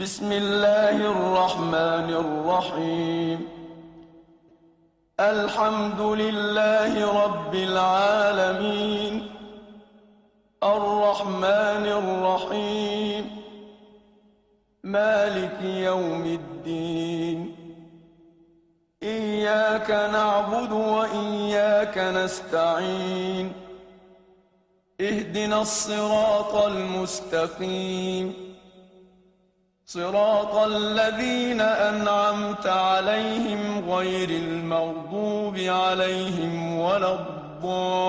بسم الله الرحمن الرحيم. الحمد لله رب العالمين، الرحمن الرحيم، مالك يوم الدين. إياك نعبد وإياك نستعين. اهدنا الصراط المستقيم، صراط الذين أنعمت عليهم غير المغضوب عليهم ولا الضالين.